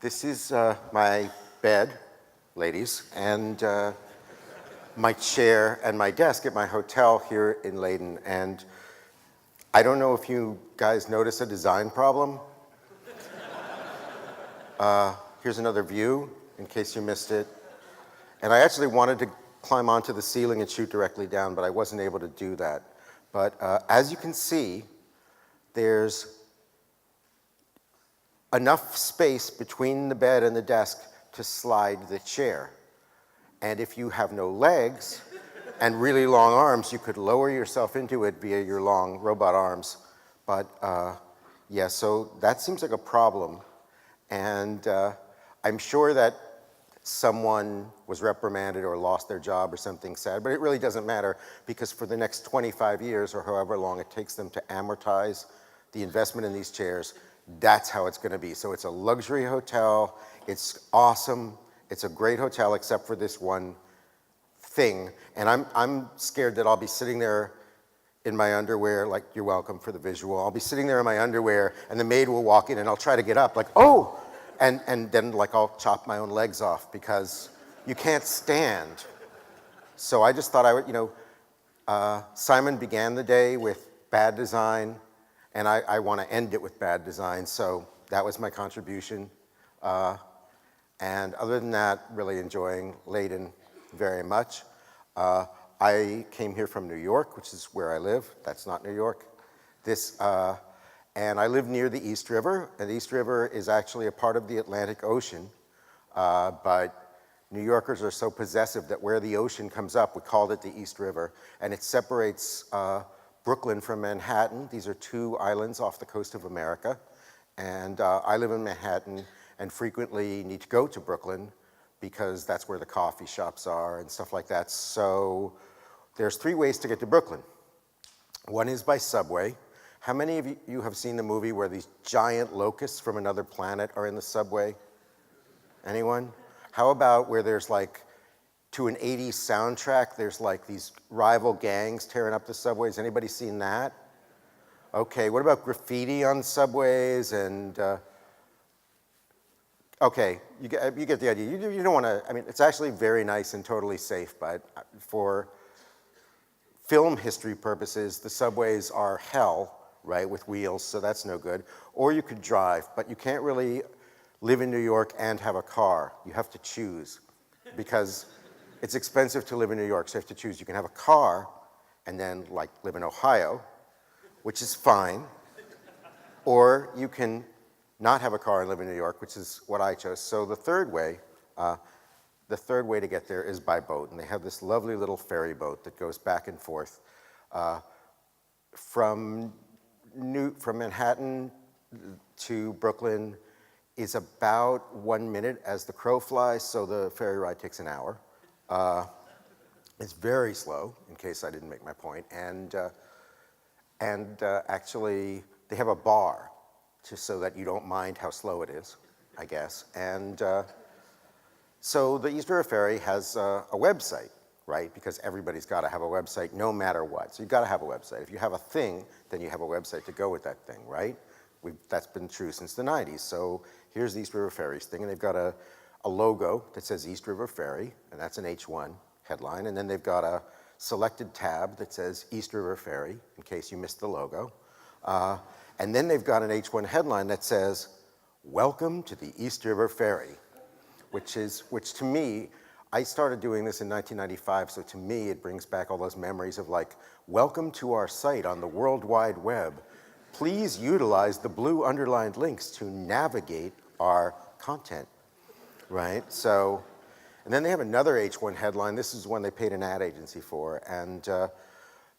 This is my bed, ladies, and my chair and my desk at my hotel here in Leiden. And I don't know if you guys notice a design problem. Here's another view, in case you missed it. And I actually wanted to climb onto the ceiling and shoot directly down, but I wasn't able to do that. But as you can see, there's enough space between the bed and the desk to slide the chair. And if you have no legs and really long arms, you could lower yourself into it via your long robot arms. But yeah, so that seems like a problem. And I'm sure that someone was reprimanded or lost their job or something sad, but it really doesn't matter because for the next 25 years or however long it takes them to amortize the investment in these chairs, that's how it's going to be. So it's a luxury hotel. It's awesome. It's a great hotel except for this one thing. And I'm scared that I'll be sitting there in my underwear, like, you're welcome for the visual. I'll be sitting there in my underwear and the maid will walk in and I'll try to get up like, oh, and then like I'll chop my own legs off because you can't stand. So I just thought I would, Simon began the day with bad design, and I want to end it with bad design, so that was my contribution. And other than that, really enjoying Leiden very much. I came here from New York, which is where I live. That's not New York. And I live near the East River, and the East River is actually a part of the Atlantic Ocean, but New Yorkers are so possessive that where the ocean comes up, we called it the East River, and it separates Brooklyn from Manhattan. These are two islands off the coast of America, and I live in Manhattan and frequently need to go to Brooklyn because that's where the coffee shops are and stuff like that. So there's three ways to get to Brooklyn. One is by subway. How many of you have seen the movie where these giant locusts from another planet are in the subway? Anyone? How about where there's like, to an 80s soundtrack, there's like these rival gangs tearing up the subways? Anybody seen that? Okay, what about graffiti on subways and, okay, you get the idea. You don't want to, I mean, it's actually very nice and totally safe, but for film history purposes, the subways are hell, right, with wheels, so that's no good. Or you could drive, but you can't really live in New York and have a car. You have to choose because it's expensive to live in New York, so you have to choose. You can have a car and then like live in Ohio, which is fine, or you can not have a car and live in New York, which is what I chose. So the third way to get there is by boat, and they have this lovely little ferry boat that goes back and forth from Manhattan to Brooklyn is about 1 minute as the crow flies, so the ferry ride takes an hour. It's very slow, in case I didn't make my point, and actually they have a bar just so that you don't mind how slow it is, I guess. And so the East River Ferry has a website, right? Because everybody's got to have a website no matter what. So you've got to have a website. If you have a thing, then you have a website to go with that thing, right? That's been true since the 90s. So here's the East River Ferry's thing, and they've got a logo that says East River Ferry, and that's an H1 headline. And then they've got a selected tab that says East River Ferry, in case you missed the logo. And then they've got an H1 headline that says, "Welcome to the East River Ferry," which to me, I started doing this in 1995, so to me it brings back all those memories of like, welcome to our site on the World Wide Web. Please utilize the blue underlined links to navigate our content, right? So, and then they have another H1 headline. This is one they paid an ad agency for, and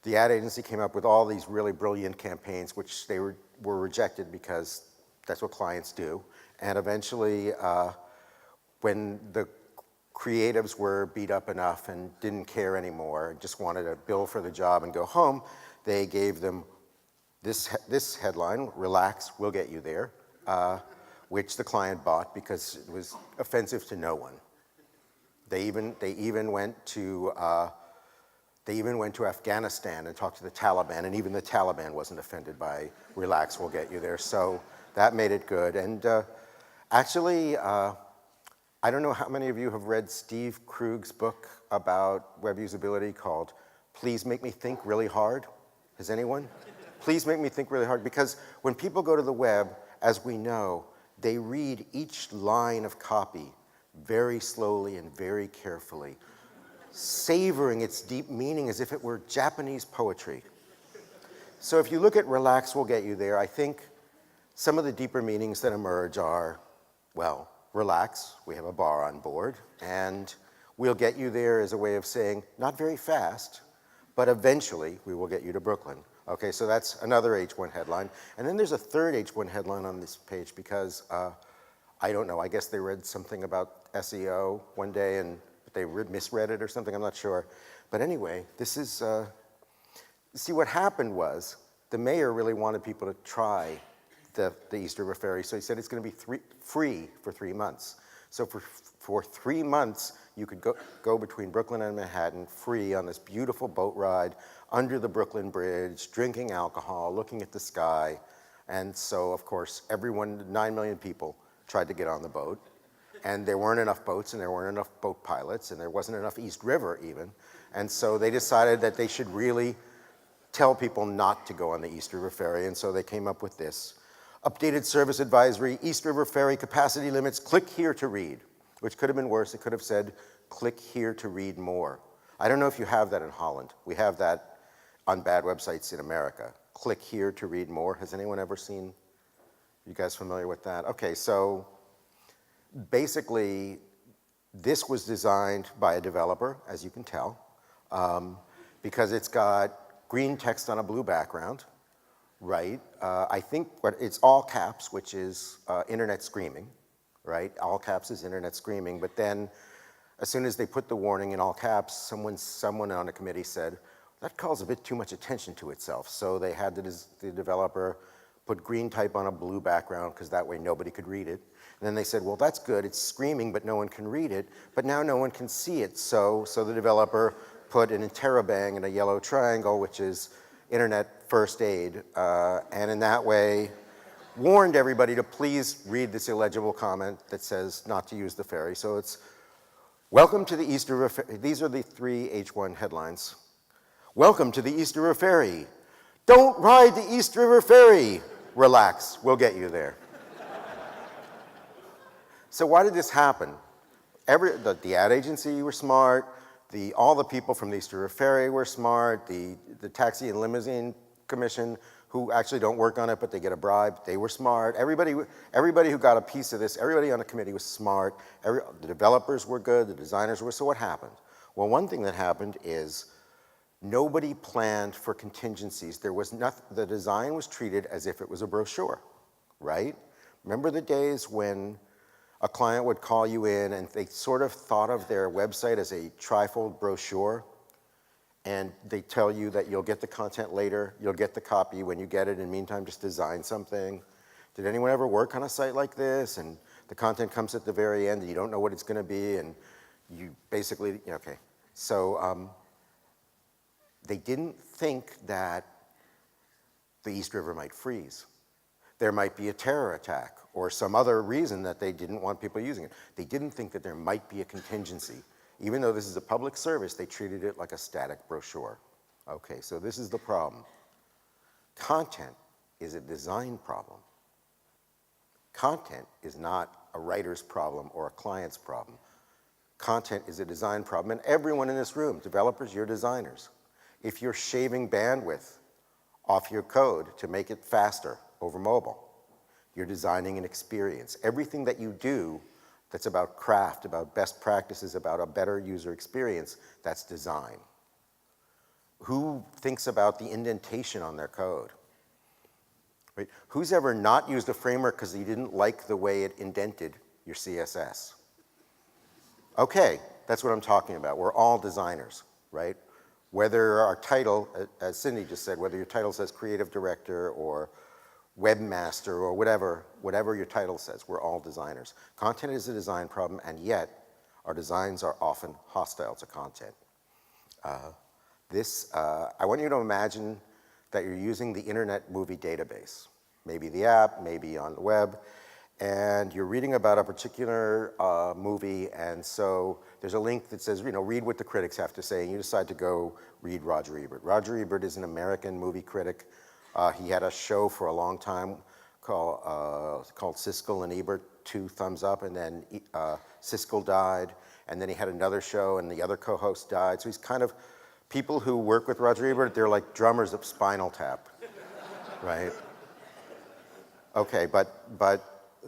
the ad agency came up with all these really brilliant campaigns, which they were rejected because that's what clients do. And eventually, when the creatives were beat up enough and didn't care anymore, and just wanted a bill for the job and go home, they gave them this headline, "Relax, we'll get you there," which the client bought because it was offensive to no one. They even went to Afghanistan and talked to the Taliban, and even the Taliban wasn't offended by "Relax, we'll get you there." So that made it good. And Actually, I don't know how many of you have read Steve Krug's book about web usability called Please Make Me Think Really Hard. Has anyone? Please make me think really hard, because when people go to the web, as we know, they read each line of copy very slowly and very carefully, savoring its deep meaning as if it were Japanese poetry. So if you look at relax will get you there, I think some of the deeper meanings that emerge are, well, relax, we have a bar on board, and we'll get you there as a way of saying, not very fast, but eventually we will get you to Brooklyn. Okay, so that's another H1 headline. And then there's a third H1 headline on this page because, I don't know, I guess they read something about SEO one day and they misread it or something, I'm not sure. But anyway, this is, see what happened was the mayor really wanted people to try the East River Ferry, so he said it's going to be free for 3 months. So for 3 months, you could go between Brooklyn and Manhattan free on this beautiful boat ride under the Brooklyn Bridge, drinking alcohol, looking at the sky. And so, of course, 9 million people tried to get on the boat. And there weren't enough boats, and there weren't enough boat pilots, and there wasn't enough East River even. And so they decided that they should really tell people not to go on the East River Ferry, and so they came up with this. Updated service advisory, East River Ferry capacity limits, click here to read, which could have been worse. It could have said, click here to read more. I don't know if you have that in Holland. We have that on bad websites in America. Click here to read more. Has anyone ever seen, you guys familiar with that? Okay, so basically, this was designed by a developer, as you can tell, because it's got green text on a blue background, right? I think it's all caps, which is internet screaming, right? All caps is internet screaming, but then as soon as they put the warning in all caps, someone on a committee said, that calls a bit too much attention to itself. So they had the developer put green type on a blue background because that way nobody could read it. And then they said, well, that's good, it's screaming, but no one can read it, but now no one can see it. So the developer put an interrobang in a yellow triangle, which is internet first aid, and in that way warned everybody to please read this illegible comment that says not to use the ferry. So it's, welcome to the East River Ferry. These are the 3 H1 headlines. Welcome to the East River Ferry. Don't ride the East River Ferry. Relax, we'll get you there. So why did this happen? The ad agency were smart, all the people from the East River Ferry were smart, the taxi and limousine commission, who actually don't work on it but they get a bribe, they were smart. Everybody who got a piece of this, everybody on the committee was smart. The developers were good, the designers were, so what happened? Well, one thing that happened is nobody planned for contingencies. The design was treated as if it was a brochure, right? Remember the days when a client would call you in and they sort of thought of their website as a trifold brochure, and they tell you that you'll get the content later, you'll get the copy when you get it, in the meantime just design something. Did anyone ever work on a site like this and the content comes at the very end and you don't know what it's going to be and you basically, okay. So they didn't think that the East River might freeze. There might be a terror attack or some other reason that they didn't want people using it. They didn't think that there might be a contingency. Even though this is a public service, they treated it like a static brochure. Okay, so this is the problem. Content is a design problem. Content is not a writer's problem or a client's problem. Content is a design problem, and everyone in this room, developers, you're designers. If you're shaving bandwidth off your code to make it faster over mobile, you're designing an experience. Everything that you do that's about craft, about best practices, about a better user experience, that's design. Who thinks about the indentation on their code? Right? Who's ever not used a framework because you didn't like the way it indented your CSS? Okay, that's what I'm talking about. We're all designers, right? Whether our title, as Cindy just said, whether your title says creative director or webmaster or whatever your title says, we're all designers. Content is a design problem, and yet our designs are often hostile to content. I want you to imagine that you're using the Internet Movie Database, maybe the app, maybe on the web, and you're reading about a particular movie, and so there's a link that says, read what the critics have to say, and you decide to go read Roger Ebert. Roger Ebert is an American movie critic. He had a show for a long time called Siskel and Ebert, Two Thumbs Up, and then Siskel died, and then he had another show, and the other co-host died. So he's kind of, people who work with Roger Ebert, they're like drummers of Spinal Tap, right? Okay,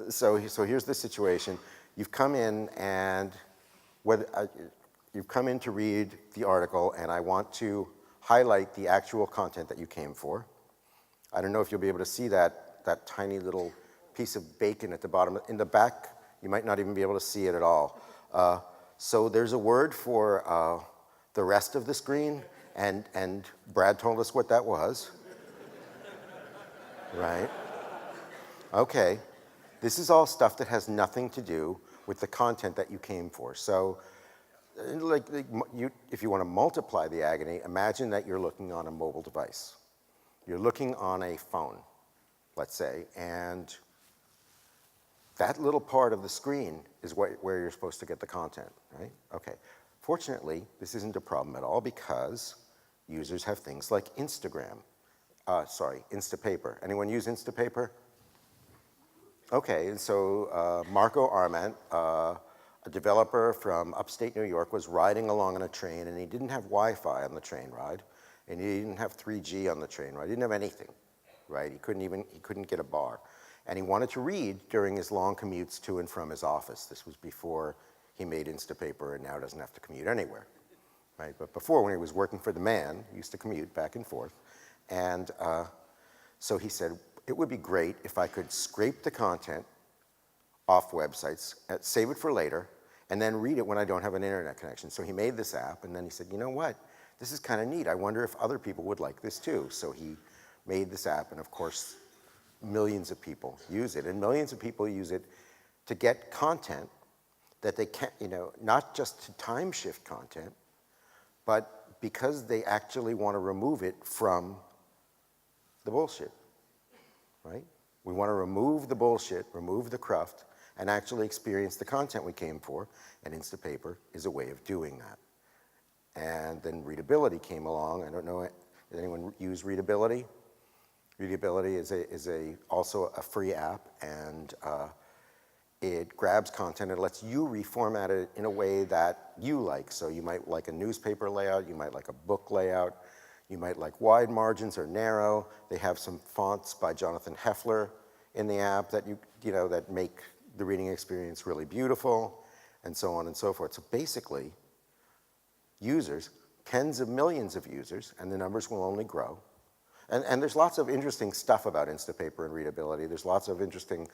so here's the situation. You've come in you've come in to read the article, and I want to highlight the actual content that you came for. I don't know if you'll be able to see that tiny little piece of bacon at the bottom. In the back, you might not even be able to see it at all. So there's a word for the rest of the screen, and Brad told us what that was. Right? Okay. This is all stuff that has nothing to do with the content that you came for. So if you want to multiply the agony, imagine that you're looking on a mobile device. You're looking on a phone, let's say, and that little part of the screen is where you're supposed to get the content, right? Okay. Fortunately, this isn't a problem at all because users have things like Instagram. Instapaper. Anyone use Instapaper? Okay, and so Marco Arment, a developer from upstate New York, was riding along on a train, and he didn't have Wi-Fi on the train ride, and he didn't have 3G on the train ride. He didn't have anything, right? He couldn't get a bar. And he wanted to read during his long commutes to and from his office. This was before he made Instapaper and now doesn't have to commute anywhere, right? But before, when he was working for the man, he used to commute back and forth. And so he said, it would be great if I could scrape the content off websites, save it for later, and then read it when I don't have an internet connection. So he made this app, and then he said, you know what? This is kind of neat. I wonder if other people would like this too. So he made this app, and of course, millions of people use it. And millions of people use it to get content that they can't, not just to time shift content, but because they actually want to remove it from the bullshit, right? We want to remove the bullshit, remove the cruft, and actually experience the content we came for, and Instapaper is a way of doing that. And then Readability came along. I don't know, did anyone use Readability? Readability is also a free app, and it grabs content and lets you reformat it in a way that you like. So you might like a newspaper layout, you might like a book layout, you might like wide margins or narrow. They have some fonts by Jonathan Heffler in the app that that make the reading experience really beautiful, and so on and so forth. So basically, users, tens of millions of users, and the numbers will only grow. And there's lots of interesting stuff about Instapaper and Readability. There's lots of interesting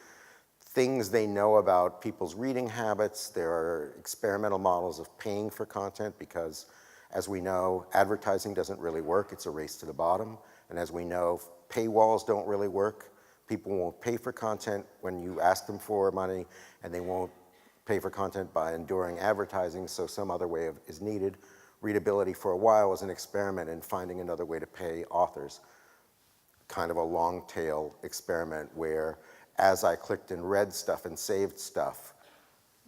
things they know about people's reading habits. There are experimental models of paying for content because, as we know, advertising doesn't really work. It's a race to the bottom. And as we know, paywalls don't really work. People won't pay for content when you ask them for money, and they won't pay for content by enduring advertising, so some other way is needed. Readability for a while was an experiment in finding another way to pay authors. Kind of a long tail experiment where, as I clicked and read stuff and saved stuff,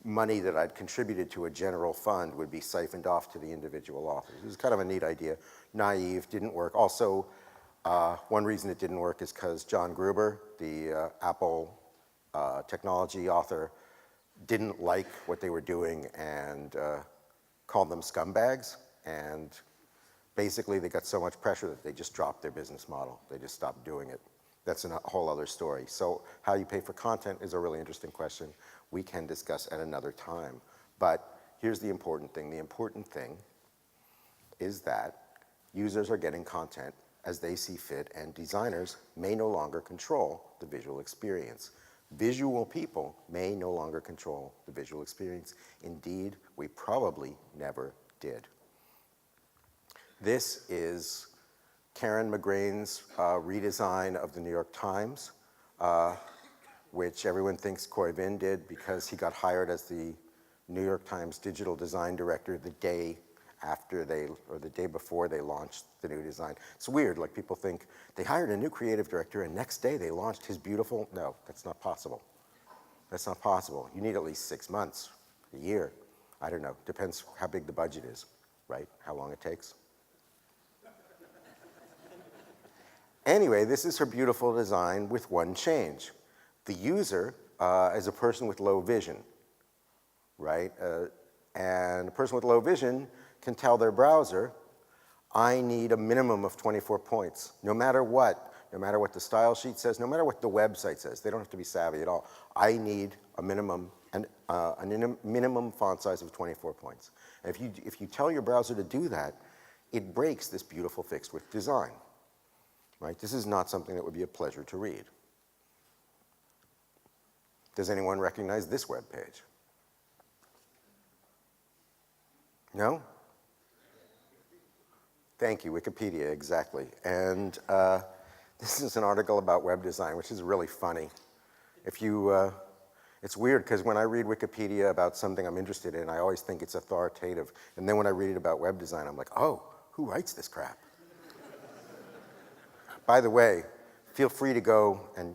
money that I'd contributed to a general fund would be siphoned off to the individual authors. It was kind of a neat idea. Naive, didn't work. Also, one reason it didn't work is because John Gruber, the Apple technology author, didn't like what they were doing and called them scumbags. And basically, they got so much pressure that they just dropped their business model. They just stopped doing it. That's a whole other story. So how you pay for content is a really interesting question we can discuss at another time. But here's the important thing. The important thing is that users are getting content as they see fit, and designers may no longer control the visual experience. Visual people may no longer control the visual experience. Indeed, we probably never did. This is Karen McGrane's redesign of the New York Times, which everyone thinks Coy Vin did because he got hired as the New York Times digital design director the day after the day before they launched the new design. It's weird, like people think they hired a new creative director and next day they launched his beautiful, no, that's not possible. That's not possible. You need at least 6 months, a year. I don't know. Depends how big the budget is, right? How long it takes. Anyway, this is her beautiful design with one change. The user is a person with low vision, right? And a person with low vision can tell their browser, I need a minimum of 24 points, no matter what the style sheet says, no matter what the website says. They don't have to be savvy at all. I need a minimum minimum font size of 24 points. And if you tell your browser to do that, it breaks this beautiful fixed width design. Right? This is not something that would be a pleasure to read. Does anyone recognize this web page? No? Thank you, Wikipedia, exactly. And this is an article about web design, which is really funny. It's weird, because when I read Wikipedia about something I'm interested in, I always think it's authoritative. And then when I read it about web design, I'm like, oh, who writes this crap? By the way, feel free to go, and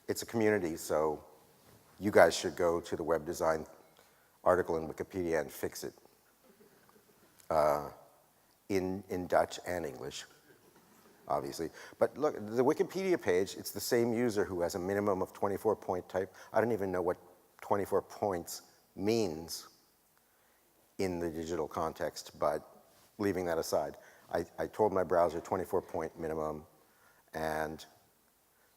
it's a community, so you guys should go to the web design article in Wikipedia and fix it in Dutch and English, obviously. But look, the Wikipedia page, it's the same user who has a minimum of 24 point type. I don't even know what 24 points means in the digital context, but leaving that aside. I told my browser 24 point minimum, and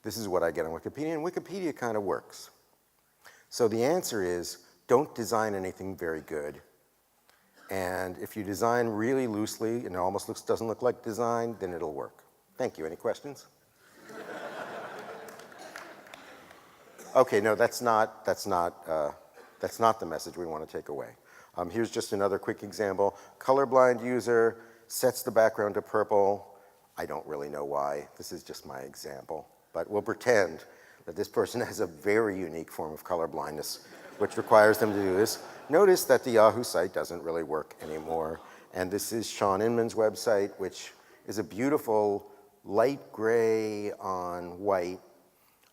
this is what I get on Wikipedia, and Wikipedia kind of works. So the answer is, don't design anything very good. And if you design really loosely and it almost doesn't look like design, then it'll work. Thank you. Any questions? Okay, no, that's not the message we want to take away. Here's just another quick example. Colorblind user sets the background to purple. I don't really know why. This is just my example. But we'll pretend that this person has a very unique form of colorblindness, which requires them to do this. Notice that the Yahoo site doesn't really work anymore. And this is Sean Inman's website, which is a beautiful light gray on white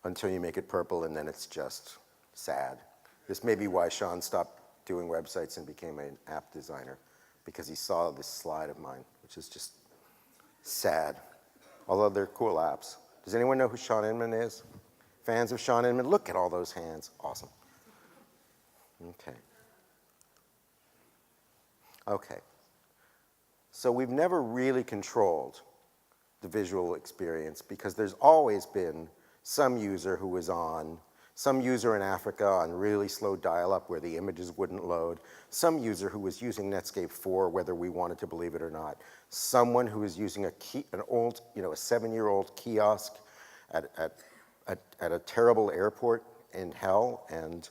until you make it purple, and then it's just sad. This may be why Sean stopped doing websites and became an app designer, because he saw this slide of mine, which is just sad, although they're cool apps. Does anyone know who Sean Inman is? Fans of Sean Inman? Look at all those hands. Awesome. Okay. Okay. So we've never really controlled the visual experience, because there's always been some user who was on, some user in Africa on really slow dial-up where the images wouldn't load, some user who was using Netscape 4 whether we wanted to believe it or not, someone who was using a 7-year-old kiosk at a terrible airport in hell and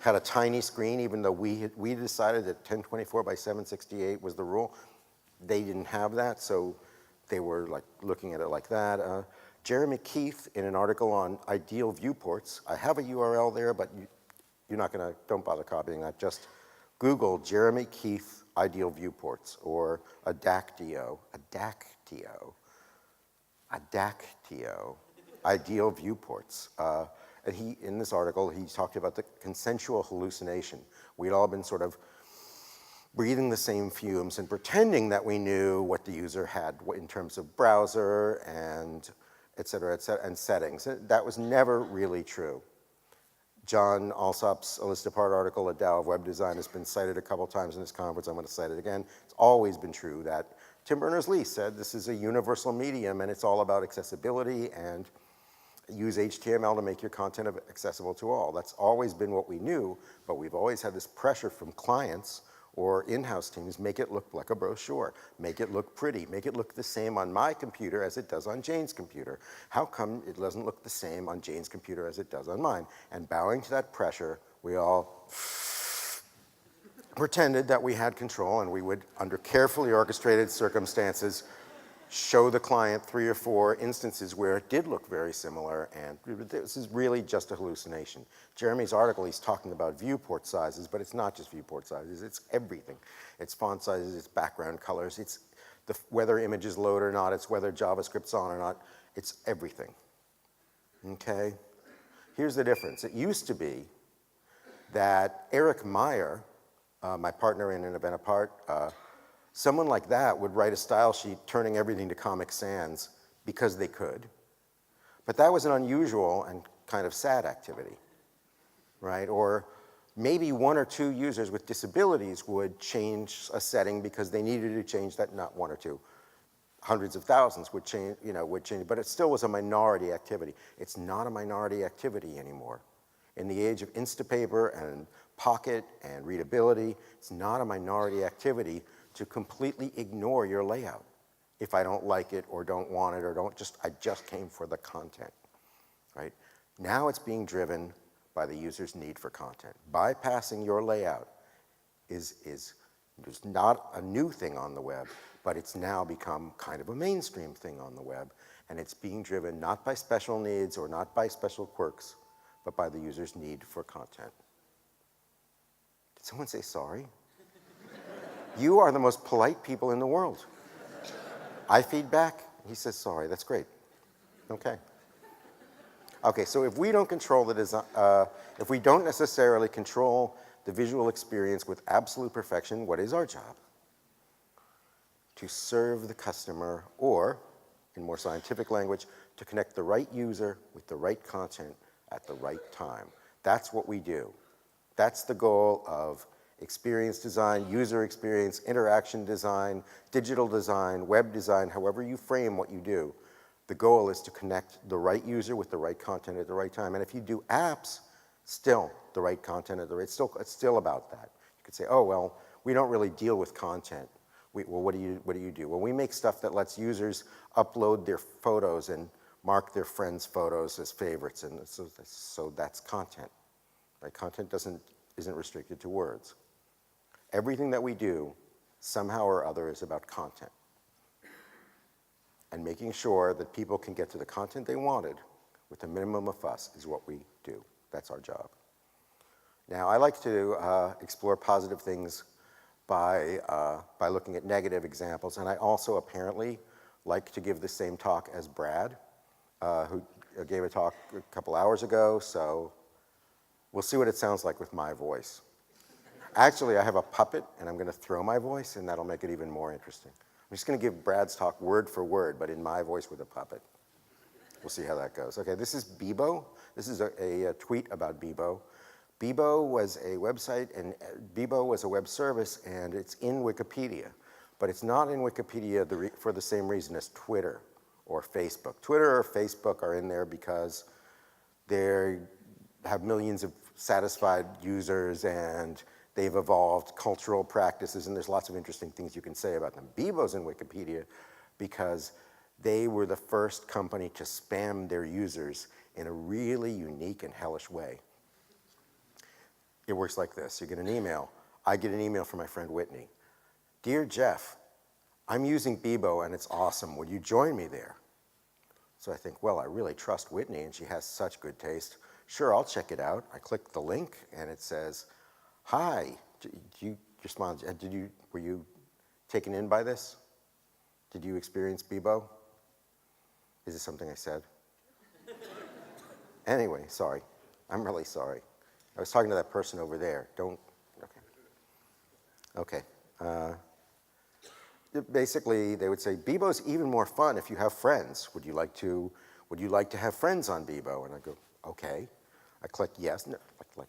had a tiny screen, even though we decided that 1024 by 768 was the rule. They didn't have that, so they were like looking at it like that. Jeremy Keith, in an article on ideal viewports, I have a URL there, but don't bother copying that. Just Google Jeremy Keith ideal viewports or adactio, ideal viewports. And in this article, he talked about the consensual hallucination. We'd all been sort of breathing the same fumes and pretending that we knew what the user had in terms of browser and et cetera, and settings. That was never really true. John Alsop's A List Apart article, A Tao of Web Design, has been cited a couple times in this conference. I'm going to cite it again. It's always been true that Tim Berners-Lee said this is a universal medium and it's all about accessibility and use HTML to make your content accessible to all. That's always been what we knew, but we've always had this pressure from clients or in-house teams, make it look like a brochure, make it look pretty, make it look the same on my computer as it does on Jane's computer. How come it doesn't look the same on Jane's computer as it does on mine? And bowing to that pressure, we all pretended that we had control, and we would, under carefully orchestrated circumstances, show the client 3 or 4 instances where it did look very similar, and this is really just a hallucination. Jeremy's article, he's talking about viewport sizes, but it's not just viewport sizes, it's everything. It's font sizes, it's background colors, it's whether images load or not, it's whether JavaScript's on or not, it's everything, okay? Here's the difference. It used to be that Eric Meyer, my partner in An Event Apart, someone like that would write a style sheet turning everything to Comic Sans because they could. But that was an unusual and kind of sad activity, right? Or maybe one or two users with disabilities would change a setting because they needed to change that, not one or two. Hundreds of thousands would change, but it still was a minority activity. It's not a minority activity anymore. In the age of Instapaper and Pocket and readability, it's not a minority activity to completely ignore your layout if I don't like it or don't want it or I just came for the content, right? Now it's being driven by the user's need for content. Bypassing your layout is not a new thing on the web, but it's now become kind of a mainstream thing on the web, and it's being driven not by special needs or not by special quirks, but by the user's need for content. Did someone say sorry? You are the most polite people in the world. I feedback, he says sorry, that's great. Okay. Okay, so if we don't control the design, if we don't necessarily control the visual experience with absolute perfection, what is our job? To serve the customer, or, in more scientific language, to connect the right user with the right content at the right time. That's what we do. That's the goal of experience design, user experience, interaction design, digital design, web design, however you frame what you do. The goal is to connect the right user with the right content at the right time. And if you do apps, still the right content at the right, it's still about that. You could say, oh, well, we don't really deal with content. Well, what do you do? Well, we make stuff that lets users upload their photos and mark their friends' photos as favorites, and so that's content. Right? Content isn't restricted to words. Everything that we do, somehow or other, is about content. And making sure that people can get to the content they wanted with a minimum of fuss is what we do. That's our job. Now, I like to explore positive things by looking at negative examples, and I also apparently like to give the same talk as Brad, who gave a talk a couple hours ago, so we'll see what it sounds like with my voice. Actually, I have a puppet, and I'm going to throw my voice, and that'll make it even more interesting. I'm just going to give Brad's talk word for word, but in my voice with a puppet. We'll see how that goes. Okay, this is Bebo. This is a tweet about Bebo. Bebo was a website, and Bebo was a web service, and it's in Wikipedia. But it's not in Wikipedia for the same reason as Twitter or Facebook. Twitter or Facebook are in there because they have millions of satisfied users, and they've evolved cultural practices, and there's lots of interesting things you can say about them. Bebo's in Wikipedia because they were the first company to spam their users in a really unique and hellish way. It works like this. You get an email. I get an email from my friend Whitney. Dear Jeff, I'm using Bebo, and it's awesome. Would you join me there? So I think, well, I really trust Whitney, and she has such good taste. Sure, I'll check it out. I click the link, and it says, hi, you respond, were you taken in by this? Did you experience Bebo? Is this something I said? Anyway, sorry. I'm really sorry. I was talking to that person over there. Okay. Basically, they would say, Bebo's even more fun if you have friends. Would you like to have friends on Bebo? And I go, okay. I click yes.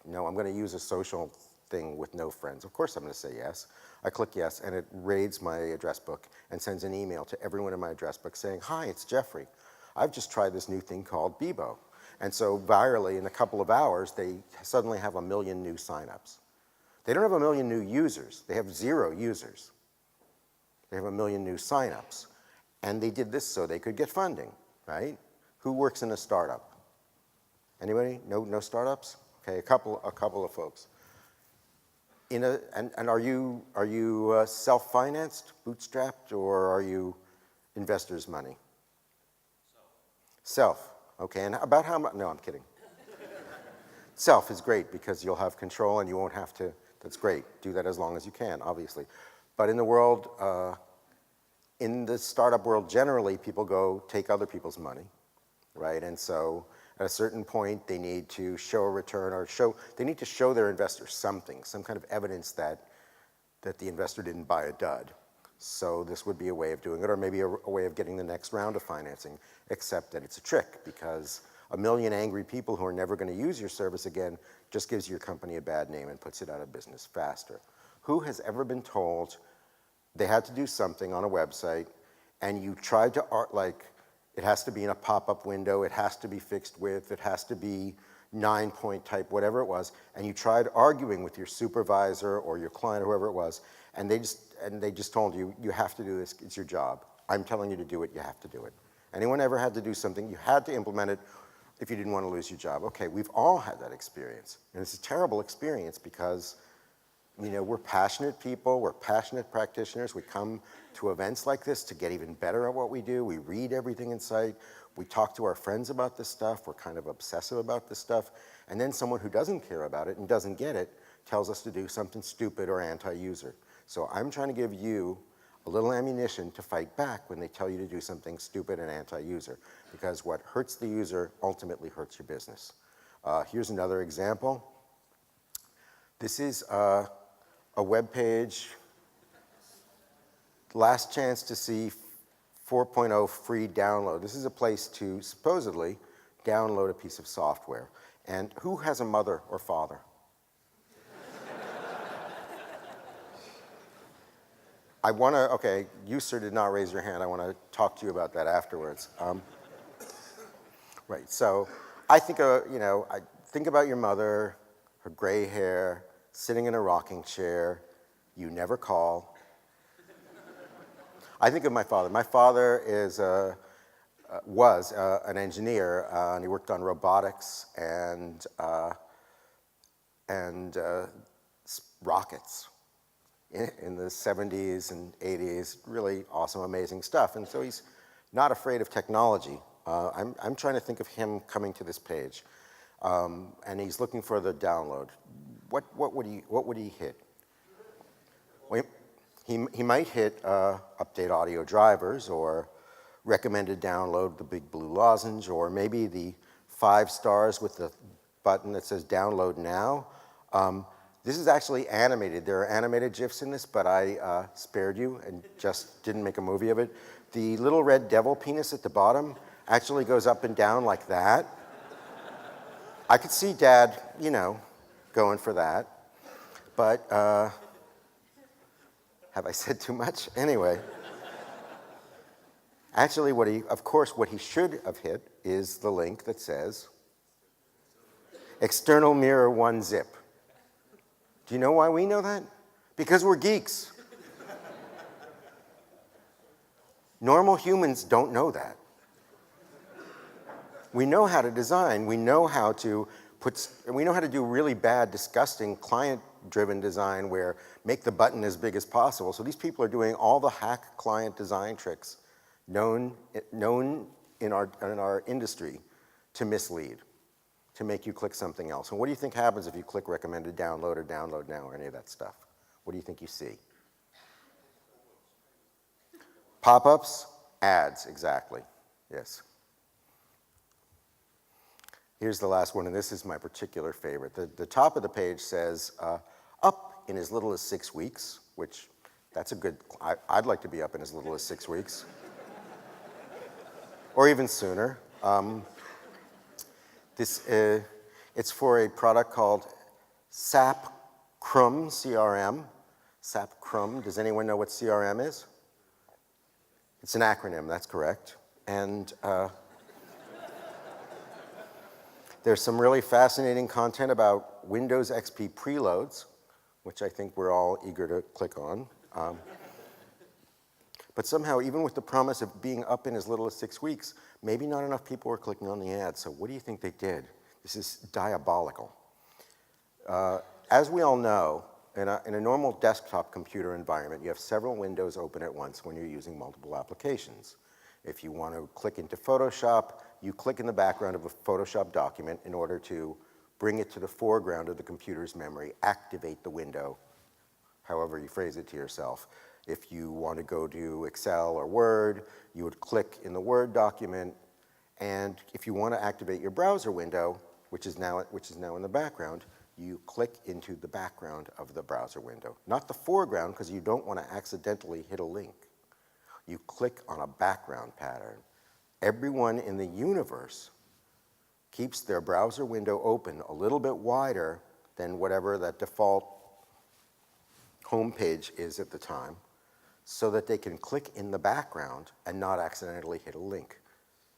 No, I'm going to use a social thing with no friends. Of course I'm going to say yes. I click yes, and it raids my address book and sends an email to everyone in my address book saying, hi, it's Jeffrey. I've just tried this new thing called Bebo. And so virally, in a couple of hours, they suddenly have 1 million new signups. They don't have 1 million new users. They have 0 users. They have 1 million new signups. And they did this so they could get funding, right? Who works in a startup? Anybody? No startups? Okay, a couple of folks. And are you self-financed, bootstrapped, or are you investors' money? Self. Okay, and about how much? No, I'm kidding. Self is great because you'll have control and you won't have to. That's great. Do that as long as you can, obviously. But in the world, in the startup world, generally, people go take other people's money, right? And so At a certain point, they need to show a return or they need to show their investors something, some kind of evidence that the investor didn't buy a dud. So this would be a way of doing it, or maybe a way of getting the next round of financing, except that it's a trick, because a million angry people who are never going to use your service again just gives your company a bad name and puts it out of business faster. Who has ever been told they had to do something on a website, and you tried to it has to be in a pop-up window, it has to be fixed width, it has to be 9-point type, whatever it was, and you tried arguing with your supervisor or your client or whoever it was, and they just told you, you have to do this, it's your job. I'm telling you to do it, you have to do it. Anyone ever had to do something, you had to implement it if you didn't want to lose your job. Okay, we've all had that experience, and it's a terrible experience because we're passionate people, we're passionate practitioners, we come to events like this to get even better at what we do, we read everything in sight, we talk to our friends about this stuff, we're kind of obsessive about this stuff, and then someone who doesn't care about it and doesn't get it tells us to do something stupid or anti-user. So I'm trying to give you a little ammunition to fight back when they tell you to do something stupid and anti-user, because what hurts the user ultimately hurts your business. Here's another example. This is a web page, last chance to see 4.0 free download. This is a place to supposedly download a piece of software. And who has a mother or father? Okay, you sir did not raise your hand. I want to talk to you about that afterwards. Right, so I think, I think about your mother, her gray hair, sitting in a rocking chair, you never call. I think of my father. My father was an engineer, and he worked on robotics and rockets in the 70s and 80s, really awesome, amazing stuff. And so he's not afraid of technology. I'm trying to think of him coming to this page, and he's looking for the download. What would he hit? Well, he might hit update audio drivers, or recommended download the big blue lozenge, or maybe the 5 stars with the button that says download now. This is actually animated. There are animated GIFs in this, but I spared you and just didn't make a movie of it. The little red devil penis at the bottom actually goes up and down like that. I could see Dad, going for that. But have I said too much? Anyway. Actually, what he should have hit is the link that says external mirror 1-zip. Do you know why we know that? Because we're geeks. Normal humans don't know that. We know how to design. We know how to do really bad, disgusting, client-driven design where make the button as big as possible. So these people are doing all the hack client design tricks known in our industry to mislead, to make you click something else. And what do you think happens if you click recommended download or download now or any of that stuff? What do you think you see? Pop-ups, ads, exactly, yes. Here's the last one, and this is my particular favorite. The top of the page says, up in as little as 6 weeks, which that's a good, I'd like to be up in as little as 6 weeks. Or even sooner. It's for a product called SAP CRM, CRM. SAP CRM, does anyone know what CRM is? It's an acronym, that's correct. And there's some really fascinating content about Windows XP preloads, which I think we're all eager to click on. But somehow, even with the promise of being up in as little as 6 weeks, maybe not enough people were clicking on the ad. So what do you think they did? This is diabolical. As we all know, in a normal desktop computer environment, you have several windows open at once when you're using multiple applications. If you want to click into Photoshop, you click in the background of a Photoshop document in order to bring it to the foreground of the computer's memory, activate the window, however you phrase it to yourself. If you want to go to Excel or Word, you would click in the Word document, And if you want to activate your browser window, which is now in the background, you click into the background of the browser window. Not the foreground, because you don't want to accidentally hit a link. You click on a background pattern. Everyone in the universe keeps their browser window open a little bit wider than whatever that default home page is at the time, so that they can click in the background and not accidentally hit a link.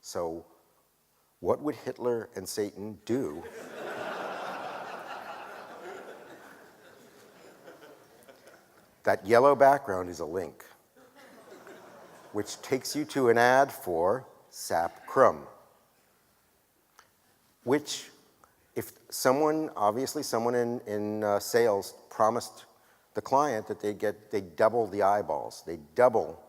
So what would Hitler and Satan do? That yellow background is a link, which takes you to an ad for SAP Crumb, which if someone, obviously someone in sales promised the client that they'd double the eyeballs, they'd double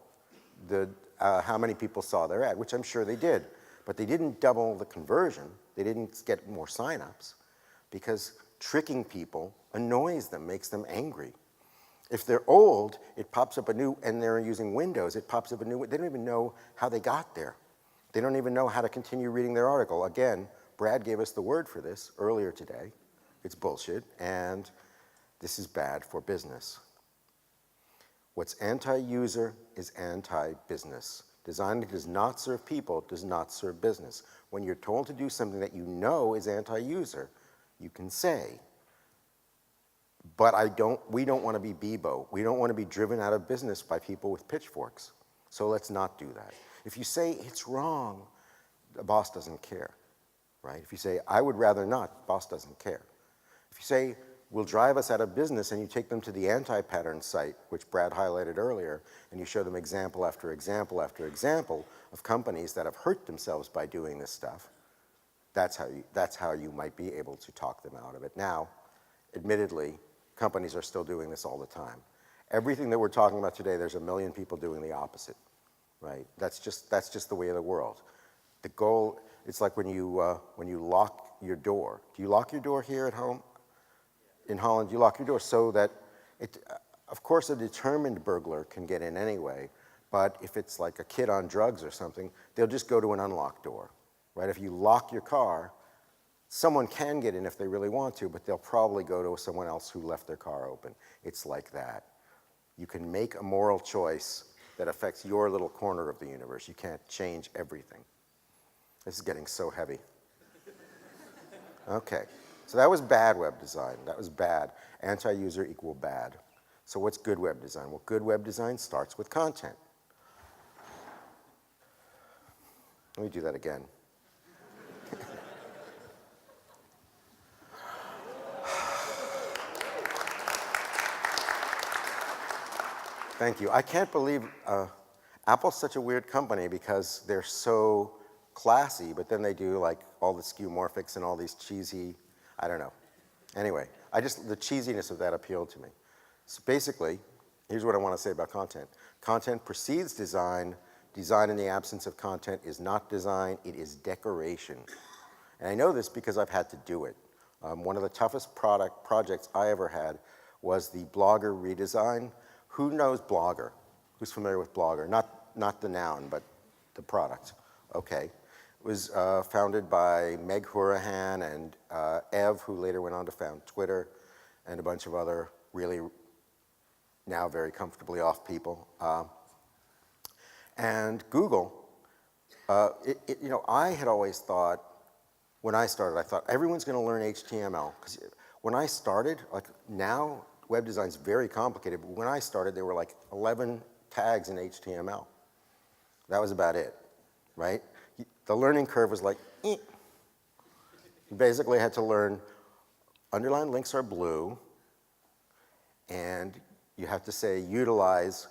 the, how many people saw their ad, which I'm sure they did. But they didn't double the conversion. They didn't get more signups, because tricking people annoys them, makes them angry. If they're old, it pops up a new, and they're using Windows, it pops up a new, they don't even know how they got there. They don't even know how to continue reading their article. Again, Brad gave us the word for this earlier today. It's bullshit, and this is bad for business. What's anti-user is anti-business. Design that does not serve people does not serve business. When you're told to do something that you know is anti-user, you can say, but we don't want to be Bebo. We don't want to be driven out of business by people with pitchforks. So let's not do that. If you say it's wrong, the boss doesn't care, right? If you say, I would rather not, boss doesn't care. If you say, will drive us out of business, and you take them to the anti-pattern site, which Brad highlighted earlier, and you show them example after example after example of companies that have hurt themselves by doing this stuff, that's how you might be able to talk them out of it. Now, admittedly, companies are still doing this all the time. Everything that we're talking about today, there's a million people doing the opposite, right? That's just the way of the world. The goal, it's like when you lock your door. Do you lock your door here at home? In Holland, you lock your door so that of course, a determined burglar can get in anyway, but if it's like a kid on drugs or something, they'll just go to an unlocked door, right? If you lock your car, someone can get in if they really want to, but they'll probably go to someone else who left their car open. It's like that. You can make a moral choice that affects your little corner of the universe. You can't change everything. This is getting so heavy. Okay. So that was bad web design. That was bad. Anti-user equal bad. So what's good web design? Well, good web design starts with content. Let me do that again. Thank you. I can't believe Apple's such a weird company because they're so classy, but then they do like all the skeuomorphics and all these cheesy, I don't know. Anyway, the cheesiness of that appealed to me. So basically, here's what I want to say about content. Content precedes design. Design in the absence of content is not design, it is decoration. And I know this because I've had to do it. One of the toughest projects I ever had was the Blogger redesign. Who knows Blogger? Who's familiar with Blogger? Not the noun, but the product. Okay. It was founded by Meg Hourihan and Ev, who later went on to found Twitter, and a bunch of other really now very comfortably off people. And Google, I had always thought, when I started, I thought everyone's going to learn HTML. Because when I started, like now, web design's very complicated, but when I started, there were like 11 tags in HTML. That was about it, right? The learning curve was like, eh. You basically had to learn underlined links are blue, and you have to say utilize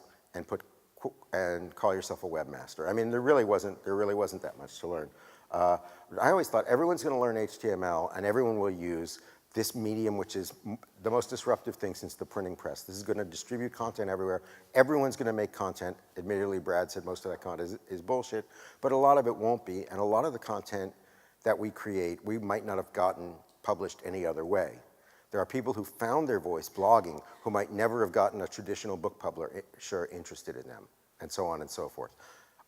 and call yourself a webmaster. I mean, there really wasn't that much to learn. I always thought everyone's going to learn HTML, and everyone will use this medium, which is the most disruptive thing since the printing press. This is going to distribute content everywhere. Everyone's going to make content. Admittedly, Brad said most of that content is bullshit, but a lot of it won't be, and a lot of the content that we create, we might not have gotten published any other way. There are people who found their voice blogging who might never have gotten a traditional book publisher interested in them, and so on and so forth.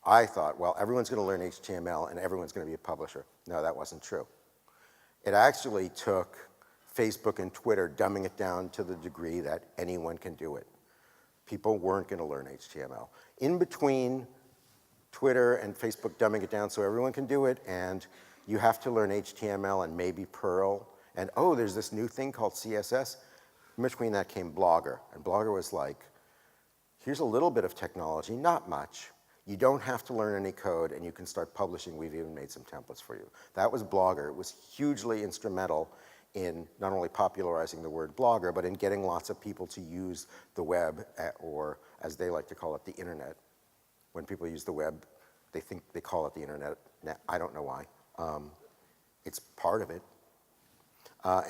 I thought, well, everyone's going to learn HTML and everyone's going to be a publisher. No, that wasn't true. It actually took Facebook and Twitter dumbing it down to the degree that anyone can do it. People weren't going to learn HTML. In between Twitter and Facebook dumbing it down so everyone can do it, and you have to learn HTML and maybe Perl, and oh, there's this new thing called CSS. In between that came Blogger, and Blogger was like, here's a little bit of technology, not much. You don't have to learn any code, and you can start publishing. We've even made some templates for you. That was Blogger. It was hugely instrumental in not only popularizing the word blogger, but in getting lots of people to use the web, or as they like to call it, the internet. When people use the web, they think they call it the internet. Now, I don't know why. It's part of it.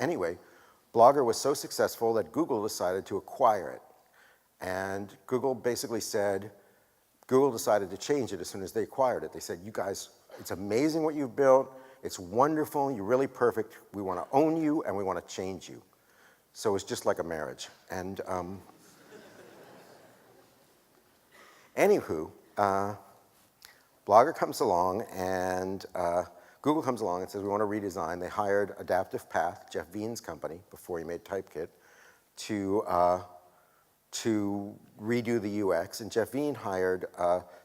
Anyway, Blogger was so successful that Google decided to acquire it. And Google basically said, Google decided to change it as soon as they acquired it. They said, you guys, it's amazing what you've built. It's wonderful. You're really perfect. We want to own you, and we want to change you. So it's just like a marriage. And anywho, Blogger comes along, and Google comes along and says, we want to redesign. They hired Adaptive Path, Jeff Veen's company, before he made Typekit, to redo the UX. And Jeff Veen hired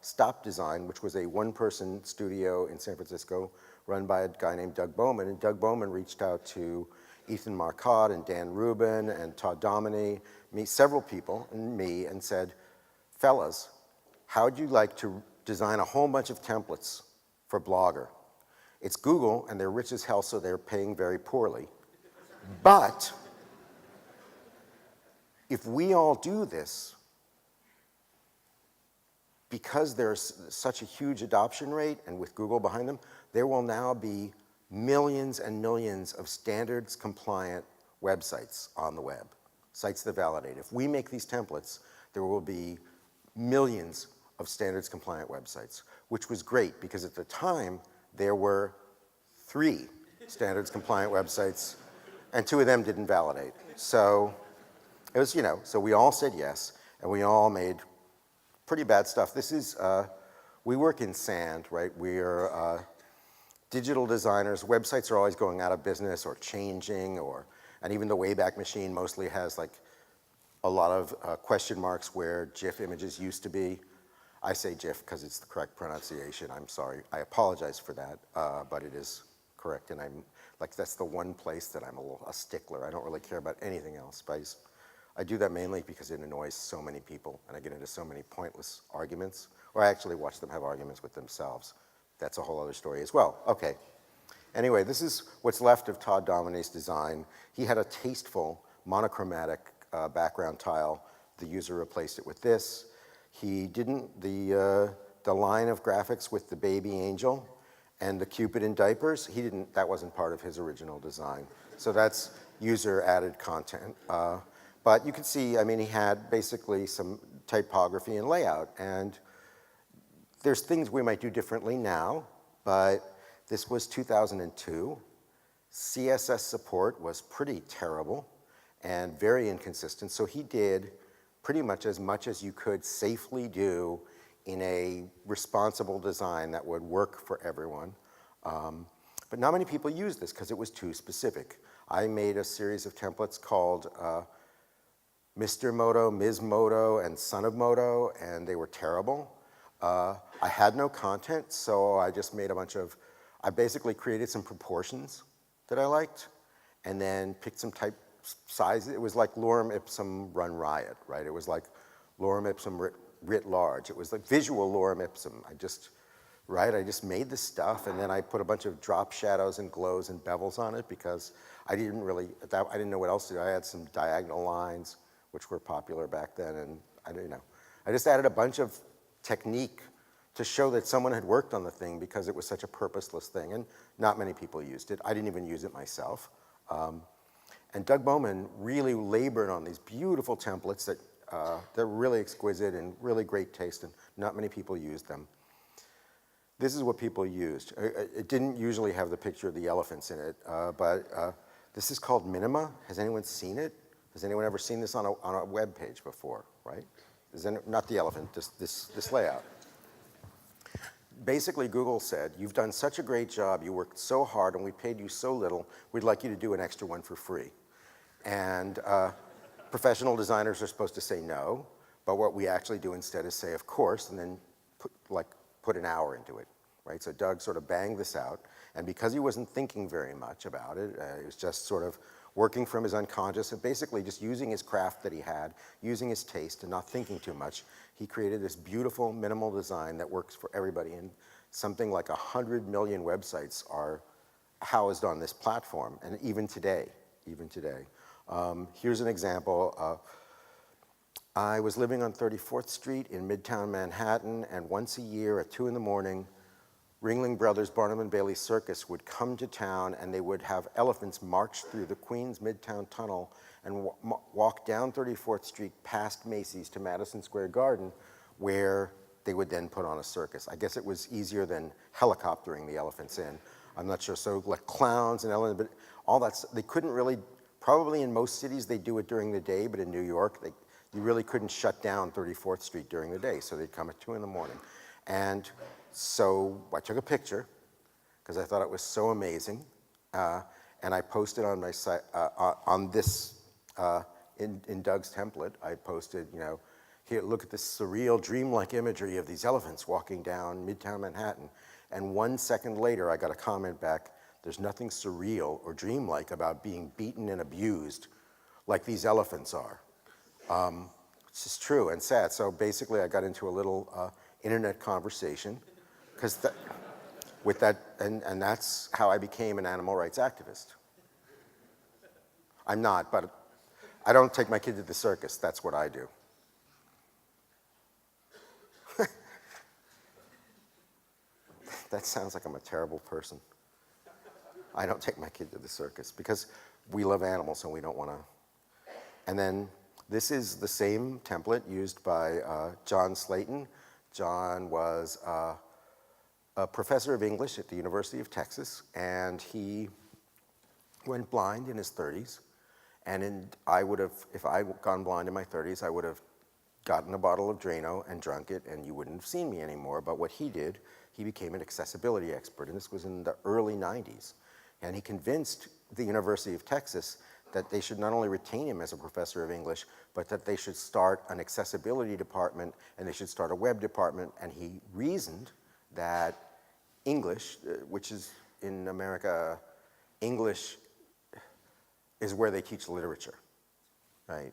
Stop Design, which was a one-person studio in San Francisco run by a guy named Doug Bowman. And Doug Bowman reached out to Ethan Marcotte and Dan Rubin and Todd Dominy, several people, and me, and said, fellas, how'd you like to design a whole bunch of templates for Blogger? It's Google, and they're rich as hell, so they're paying very poorly. But if we all do this, because there's such a huge adoption rate, and with Google behind them, there will now be millions and millions of standards-compliant websites on the web, sites that validate. If we make these templates, there will be millions of standards-compliant websites, which was great, because at the time, there were 3 standards-compliant websites, and 2 of them didn't validate. So it was, so we all said yes, and we all made pretty bad stuff. This is, we work in sand, right? We are digital designers. Websites are always going out of business or changing, and even the Wayback Machine mostly has like a lot of question marks where GIF images used to be. I say GIF because it's the correct pronunciation. I'm sorry. I apologize for that, but it is correct, and that's the one place that I'm a stickler. I don't really care about anything else, but I do that mainly because it annoys so many people, and I get into so many pointless arguments, or I actually watch them have arguments with themselves. That's a whole other story as well. Okay. Anyway, this is what's left of Todd Dominy's design. He had a tasteful monochromatic background tile. The user replaced it with this. He didn't, the line of graphics with the baby angel and the Cupid in diapers, that wasn't part of his original design. So that's user added content. But you can see, he had basically some typography and layout, and there's things we might do differently now, but this was 2002. CSS support was pretty terrible and very inconsistent, so he did pretty much as you could safely do in a responsible design that would work for everyone. But not many people used this because it was too specific. I made a series of templates called Mr. Moto, Ms. Moto, and Son of Moto, and they were terrible. I had no content, so I just made I basically created some proportions that I liked, and then picked some type sizes. It was like lorem ipsum run riot, right? It was like lorem ipsum writ large. It was like visual lorem ipsum. I just made this stuff, and then I put a bunch of drop shadows and glows and bevels on it because I didn't know what else to do. I had some diagonal lines, which were popular back then, and I just added a bunch of technique to show that someone had worked on the thing because it was such a purposeless thing, and not many people used it. I didn't even use it myself. And Doug Bowman really labored on these beautiful templates that they're really exquisite and really great taste, and not many people used them. This is what people used. It didn't usually have the picture of the elephants in it, but this is called Minima. Has anyone seen it? Has anyone ever seen this on a web page before, right? Not the elephant, just this layout. basically Google said, you've done such a great job, you worked so hard, and we paid you so little, we'd like you to do an extra one for free. And professional designers are supposed to say no, but what we actually do instead is say, of course, and then put an hour into it, right? So Doug sort of banged this out, and because he wasn't thinking very much about it, he was just sort of working from his unconscious and basically just using his craft that he had, using his taste and not thinking too much, he created this beautiful minimal design that works for everybody. And something like 100 million websites are housed on this platform, and even today. Here's an example. I was living on 34th Street in Midtown Manhattan, and once a year at 2 in the morning, Ringling Brothers Barnum and Bailey Circus would come to town, and they would have elephants march through the Queens Midtown Tunnel and walk down 34th Street past Macy's to Madison Square Garden, where they would then put on a circus. I guess it was easier than helicoptering the elephants in. I'm not sure. So like clowns and elephants, but all that, they couldn't really, probably in most cities they do it during the day, but in New York, you really couldn't shut down 34th Street during the day, so they'd come at 2 in the morning. And so I took a picture, because I thought it was so amazing, and I posted on my site, on this, in Doug's template, I posted, here, look at this surreal, dreamlike imagery of these elephants walking down Midtown Manhattan. And 1 second later, I got a comment back, there's nothing surreal or dreamlike about being beaten and abused like these elephants are. It's just true and sad. So basically, I got into a little internet conversation, because with that, and that's how I became an animal rights activist. I'm not, but I don't take my kid to the circus. That's what I do. That sounds like I'm a terrible person. I don't take my kid to the circus because we love animals and we don't want to. And then this is the same template used by John Slayton. John was a professor of English at the University of Texas, and he went blind in his 30s. And I would have, if I had gone blind in my 30s, I would have gotten a bottle of Drano and drunk it, and you wouldn't have seen me anymore. But what he did, he became an accessibility expert, and this was in the early 90s. And he convinced the University of Texas that they should not only retain him as a professor of English, but that they should start an accessibility department, and they should start a web department. And he reasoned that English, which is in America, English is where they teach literature, right?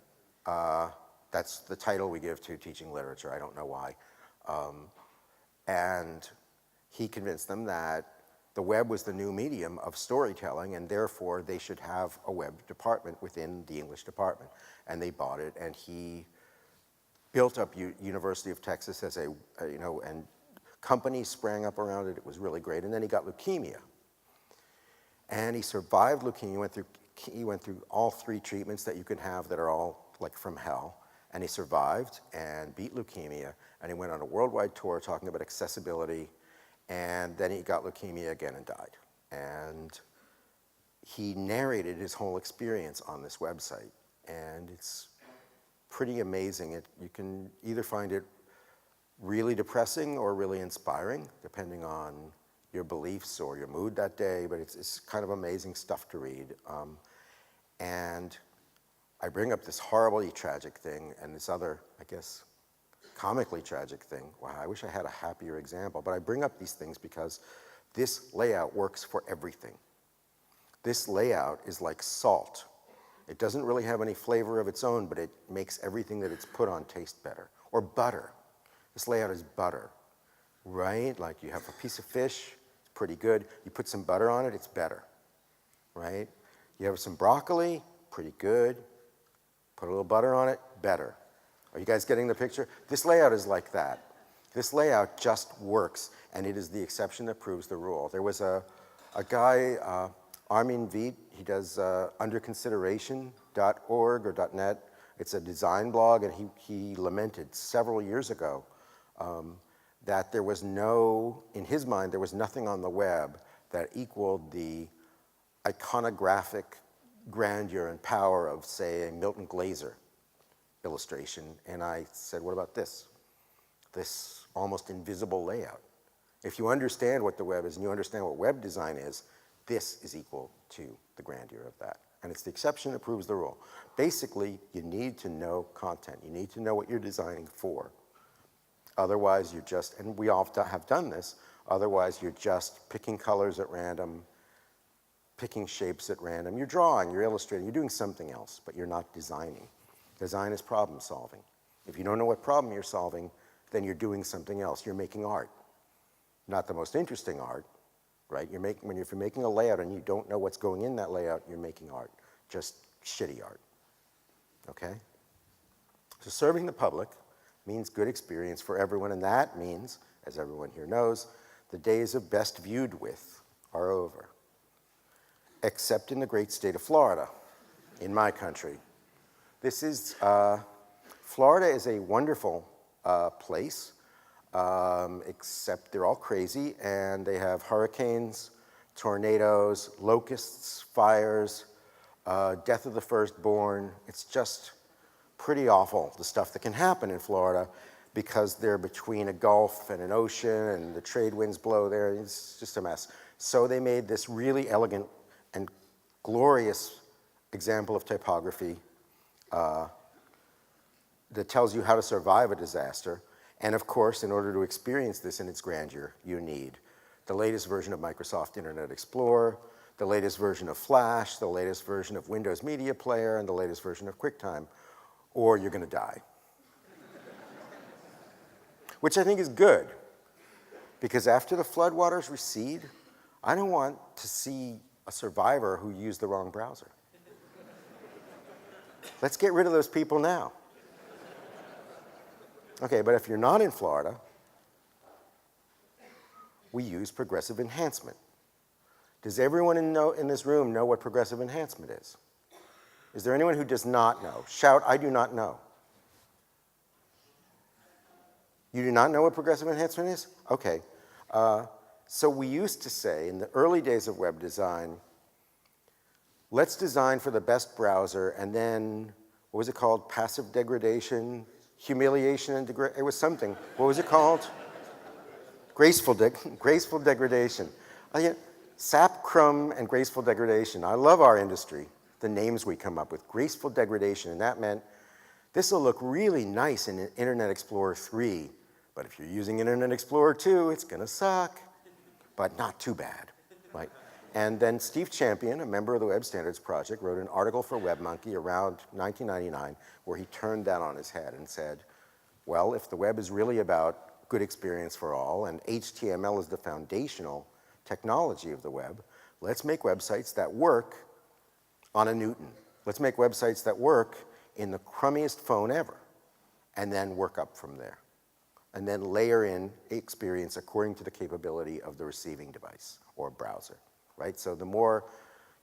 That's the title we give to teaching literature. I don't know why. And he convinced them that the web was the new medium of storytelling, and therefore they should have a web department within the English department. And they bought it, and he built up University of Texas as a, and companies sprang up around it. It was really great. And then he got leukemia. And he survived leukemia. He went through all 3 treatments that you can have that are all like from hell. And he survived and beat leukemia. And he went on a worldwide tour talking about accessibility. And then he got leukemia again and died. And he narrated his whole experience on this website. And it's pretty amazing. You can either find it really depressing or really inspiring, depending on your beliefs or your mood that day, but it's kind of amazing stuff to read. And I bring up this horribly tragic thing and this other, I guess, comically tragic thing. Wow, I wish I had a happier example, but I bring up these things because this layout works for everything. This layout is like salt. It doesn't really have any flavor of its own, but it makes everything that it's put on taste better. Or butter. This layout is butter, right? Like you have a piece of fish, it's pretty good. You put some butter on it, it's better, right? You have some broccoli, pretty good. Put a little butter on it, better. Are you guys getting the picture? This layout is like that. This layout just works, and it is the exception that proves the rule. There was a guy, Armin Veit, he does underconsideration.org or .net. It's a design blog, and he lamented several years ago that there was in his mind, there was nothing on the web that equaled the iconographic grandeur and power of, say, a Milton Glaser illustration. And I said, what about this? This almost invisible layout. If you understand what the web is and you understand what web design is, this is equal to the grandeur of that. And it's the exception that proves the rule. Basically, you need to know content. You need to know what you're designing for. Otherwise, you're just, and we all have done this, otherwise you're just picking colors at random, picking shapes at random. You're drawing, you're illustrating, you're doing something else, but you're not designing. Design is problem solving. If you don't know what problem you're solving, then you're doing something else. You're making art. Not the most interesting art, right? If you're making a layout and you don't know what's going in that layout, you're making art, just shitty art, okay? So serving the public means good experience for everyone, and that means, as everyone here knows, the days of best viewed with are over. Except in the great state of Florida, in my country. Florida is a wonderful place, except they're all crazy, and they have hurricanes, tornadoes, locusts, fires, death of the firstborn. It's just pretty awful, the stuff that can happen in Florida, because they're between a gulf and an ocean, and the trade winds blow there. It's just a mess. So they made this really elegant and glorious example of typography that tells you how to survive a disaster. And of course, in order to experience this in its grandeur, you need the latest version of Microsoft Internet Explorer, the latest version of Flash, the latest version of Windows Media Player, and the latest version of QuickTime, or you're going to die. Which I think is good, because after the floodwaters recede, I don't want to see a survivor who used the wrong browser. Let's get rid of those people now. Okay, but if you're not in Florida, we use progressive enhancement. Does everyone in this room know what progressive enhancement is? Is there anyone who does not know? Shout, I do not know. You do not know what progressive enhancement is? Okay. So we used to say, in the early days of web design, let's design for the best browser, and then, what was it called? Passive degradation, humiliation, and degradation. It was something. What was it called? Graceful degradation. Sap, crumb, and graceful degradation. I love our industry, the names we come up with. Graceful degradation, and that meant this will look really nice in Internet Explorer 3, but if you're using Internet Explorer 2, it's going to suck, but not too bad, right? And then Steve Champion, a member of the Web Standards Project, wrote an article for WebMonkey around 1999 where he turned that on his head and said, well, if the web is really about good experience for all and HTML is the foundational technology of the web, let's make websites that work on a Newton. Let's make websites that work in the crummiest phone ever, and then work up from there. And then layer in experience according to the capability of the receiving device or browser, right? So the more,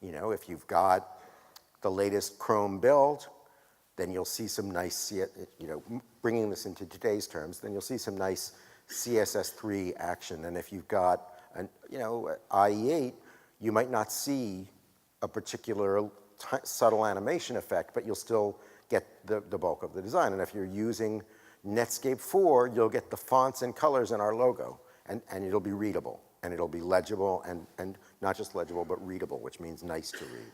if you've got the latest Chrome build, then you'll see some nice, bringing this into today's terms, then you'll see some nice CSS3 action. And if you've got IE8, you might not see a particular subtle animation effect, but you'll still get the bulk of the design. And if you're using Netscape 4, you'll get the fonts and colors in our logo, and it'll be readable, and it'll be legible, and not just legible, but readable, which means nice to read,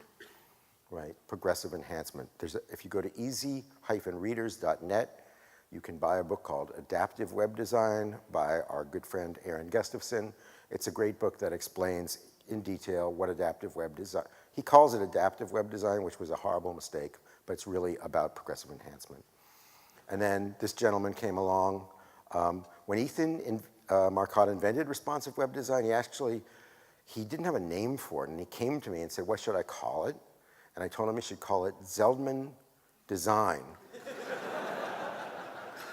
right? Progressive enhancement. If you go to easy-readers.net, you can buy a book called Adaptive Web Design by our good friend Aaron Gustafson. It's a great book that explains in detail what adaptive web design, he calls it adaptive web design, which was a horrible mistake, but it's really about progressive enhancement. And then this gentleman came along. When Ethan Marcotte invented responsive web design, he didn't have a name for it, and he came to me and said, what should I call it? And I told him he should call it Zeldman Design.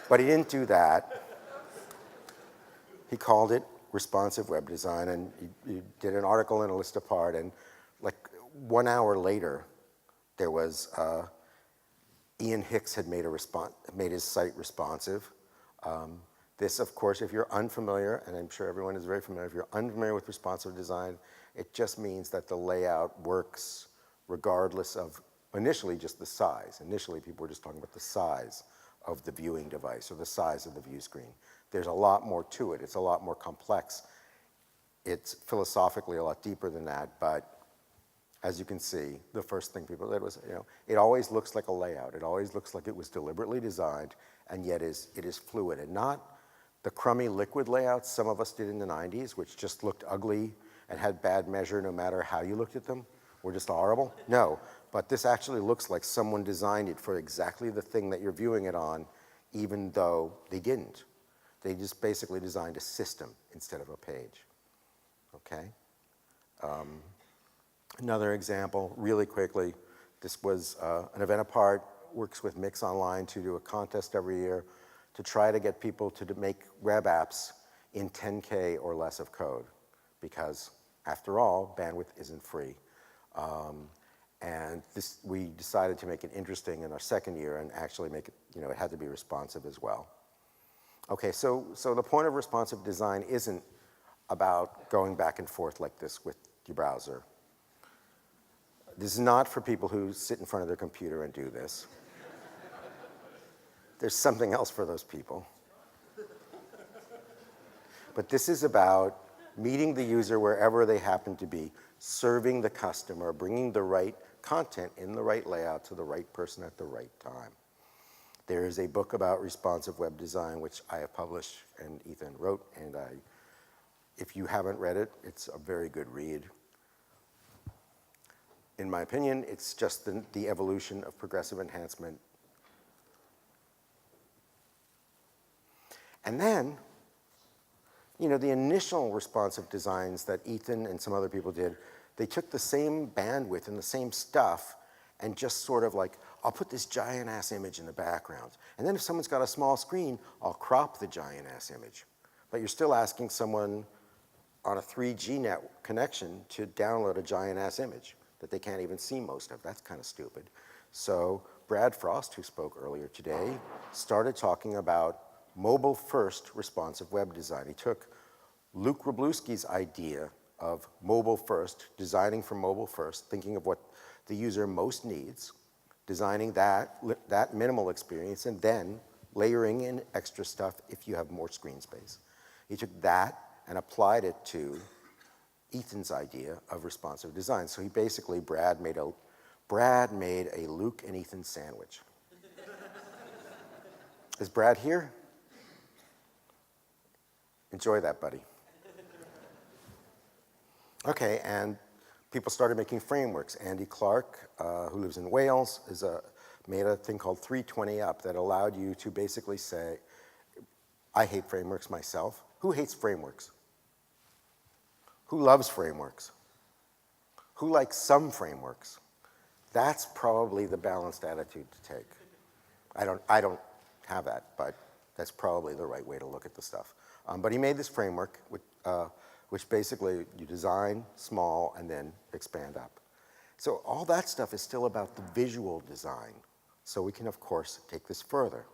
But he didn't do that. He called it responsive web design, and he did an article in a list apart, and like 1 hour later, there was Ian Hicks had made his site responsive. This, of course, if you're unfamiliar, and I'm sure everyone is very familiar, if you're unfamiliar with responsive design, it just means that the layout works regardless of, initially, just the size. Initially, people were just talking about the size of the viewing device or the size of the view screen. There's a lot more to it. It's a lot more complex, It's philosophically a lot deeper than that, but as you can see, the first thing people did was, it always looks like a layout. It always looks like it was deliberately designed, and yet it is fluid, and not the crummy liquid layouts some of us did in the 90s, which just looked ugly and had bad measure no matter how you looked at them, were just horrible. No, but this actually looks like someone designed it for exactly the thing that you're viewing it on, even though they didn't. They just basically designed a system instead of a page, okay? Another example, really quickly, this was an event apart, works with Mix Online to do a contest every year to try to get people to make web apps in 10K or less of code, because after all, bandwidth isn't free. And we decided to make it interesting in our second year and actually make it, it had to be responsive as well. Okay, so the point of responsive design isn't about going back and forth like this with your browser. This is not for people who sit in front of their computer and do this. There's something else for those people. But this is about meeting the user wherever they happen to be, serving the customer, bringing the right content in the right layout to the right person at the right time. There is a book about responsive web design, which I have published and Ethan wrote, and if you haven't read it, it's a very good read. In my opinion, it's just the evolution of progressive enhancement. And then, the initial responsive designs that Ethan and some other people did, they took the same bandwidth and the same stuff and just sort of like, I'll put this giant ass image in the background. And then if someone's got a small screen, I'll crop the giant ass image. But you're still asking someone on a 3G net connection to download a giant ass image that they can't even see most of. That's kind of stupid. So Brad Frost, who spoke earlier today, started talking about mobile-first responsive web design. He took Luke Wroblewski's idea of mobile-first, designing for mobile-first, thinking of what the user most needs, designing that minimal experience, and then layering in extra stuff if you have more screen space. He took that and applied it to Ethan's idea of responsive design. So he basically, Brad made a Luke and Ethan sandwich. Is Brad here? Enjoy that, buddy. Okay, and people started making frameworks. Andy Clark, who lives in Wales, made a thing called 320 Up that allowed you to basically say, I hate frameworks myself. Who hates frameworks? Who loves frameworks? Who likes some frameworks? That's probably the balanced attitude to take. I don't have that, but that's probably the right way to look at the stuff. But he made this framework, which basically you design small and then expand up. So all that stuff is still about the visual design. So we can, of course, take this further.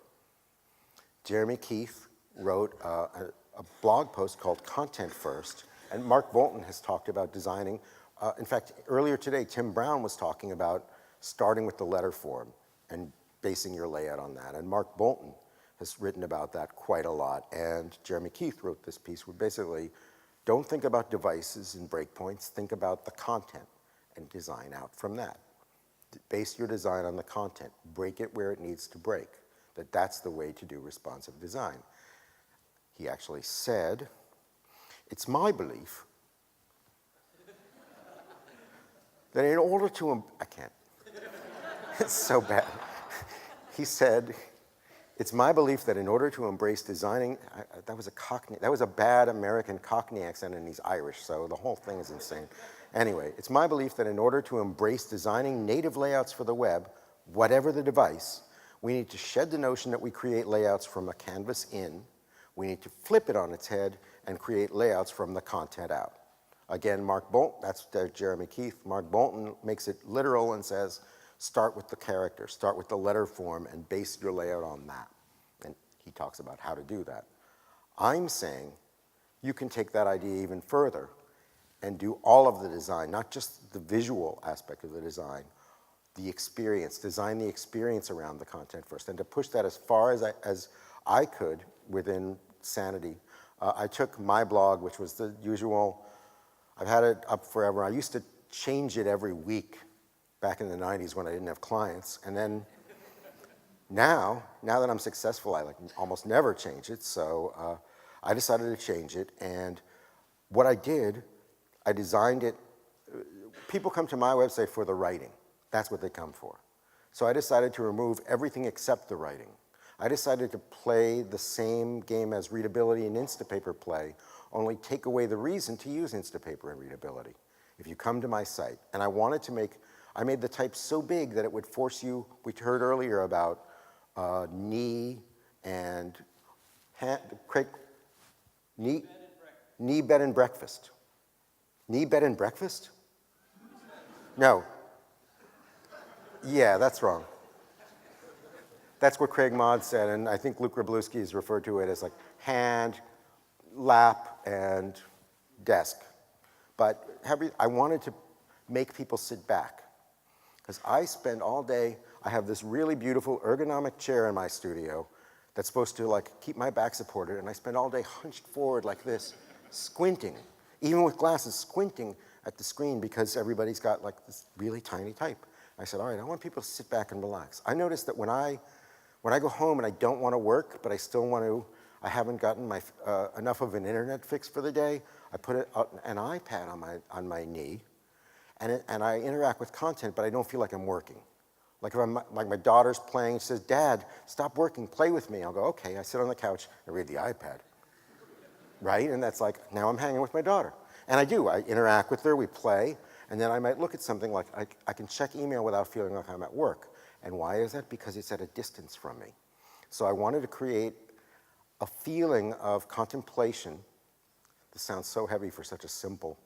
Jeremy Keith wrote a blog post called Content First, and Mark Bolton has talked about designing. In fact, earlier today, Tim Brown was talking about starting with the letter form and basing your layout on that. And Mark Bolton has written about that quite a lot. And Jeremy Keith wrote this piece where basically, don't think about devices and breakpoints, think about the content and design out from that. Base your design on the content, break it where it needs to break. That's the way to do responsive design. He actually said, it's my belief that in order to, I can't, it's so bad. He said, it's my belief that in order to embrace designing, that was a bad American Cockney accent and he's Irish, so the whole thing is insane. Anyway, it's my belief that in order to embrace designing native layouts for the web, whatever the device, we need to shed the notion that we create layouts from a canvas in. We need to flip it on its head and create layouts from the content out. Again, Mark Bolton, that's Jeremy Keith. Mark Bolton makes it literal and says, start with the character, start with the letter form, and base your layout on that. And he talks about how to do that. I'm saying you can take that idea even further and do all of the design, not just the visual aspect of the design, the experience, design the experience around the content first. And to push that as far as I could within sanity, I took my blog, which was the usual, I've had it up forever. I used to change it every week back in the 90s when I didn't have clients. And then now that I'm successful, I like almost never change it. So I decided to change it. And what I did, I designed it. People come to my website for the writing. That's what they come for. So I decided to remove everything except the writing. I decided to play the same game as Readability and Instapaper play, only take away the reason to use Instapaper and Readability. If you come to my site, and I made the type so big that it would force you, we heard earlier about knee and knee bed and breakfast. Knee bed and breakfast? No. Yeah, that's wrong. That's what Craig Maud said, and I think Luke Wroblewski has referred to it as like hand, lap, and desk. But I wanted to make people sit back, because I spend all day, I have this really beautiful ergonomic chair in my studio that's supposed to like keep my back supported, and I spend all day hunched forward like this, squinting, even with glasses, squinting at the screen because everybody's got like this really tiny type. I said, all right, I want people to sit back and relax. I noticed that when I go home and I don't want to work, but I still want to, I haven't gotten enough of an internet fix for the day, I put an iPad on my knee, and I interact with content, but I don't feel like I'm working. Like if like my daughter's playing, she says, Dad, stop working, play with me. I'll go, okay. I sit on the couch and read the iPad, right? And that's like, now I'm hanging with my daughter. And I do, I interact with her, we play, and then I might look at something like, I can check email without feeling like I'm at work. And why is that? Because it's at a distance from me. So I wanted to create a feeling of contemplation. This sounds so heavy for such a simple,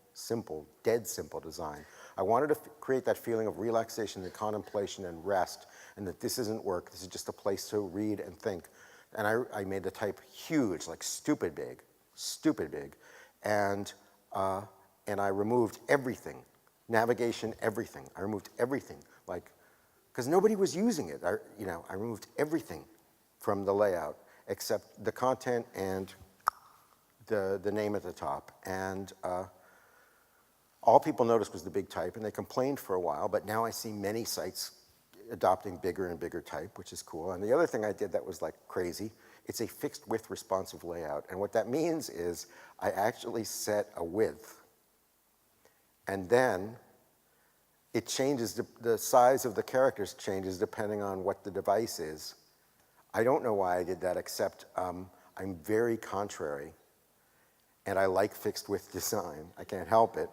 dead simple design. I wanted to create that feeling of relaxation and contemplation and rest, and that this isn't work, this is just a place to read and think. And I made the type huge, like stupid big, and I removed everything, navigation, everything. I removed everything, like, because nobody was using it. I removed everything from the layout except the content and the name at the top. And all people noticed was the big type, and they complained for a while, but now I see many sites adopting bigger and bigger type, which is cool. And the other thing I did that was like crazy, it's a fixed width responsive layout. And what that means is I actually set a width, and then it changes, the size of the characters changes depending on what the device is. I don't know why I did that, except I'm very contrary, and I like fixed width design. I can't help it.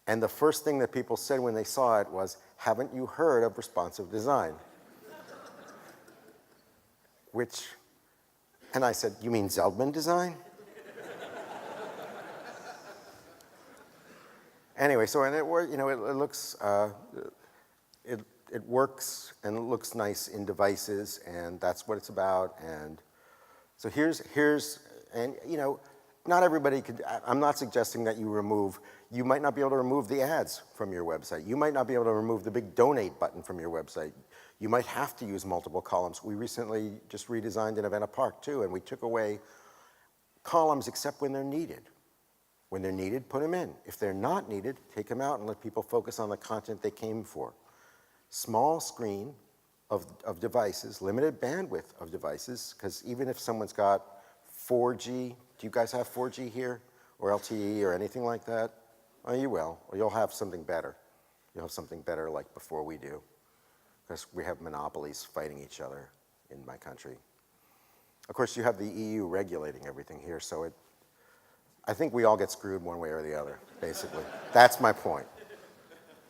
And the first thing that people said when they saw it was, haven't you heard of responsive design? And I said, you mean Zeldman design? Anyway, so and it looks, it works and it looks nice in devices, and that's what it's about. And so and not everybody could, I'm not suggesting that you might not be able to remove the ads from your website. You might not be able to remove the big donate button from your website. You might have to use multiple columns. We recently just redesigned an event at Park too, and we took away columns except when they're needed. When they're needed, put them in. If they're not needed, take them out and let people focus on the content they came for. Small screen of devices, limited bandwidth of devices, because even if someone's got 4G, do you guys have 4G here? Or LTE or anything like that? Oh, you will. Or you'll have something better. You'll have something better like before we do. Because we have monopolies fighting each other in my country. Of course, you have the EU regulating everything here, so I think we all get screwed one way or the other, basically. That's my point.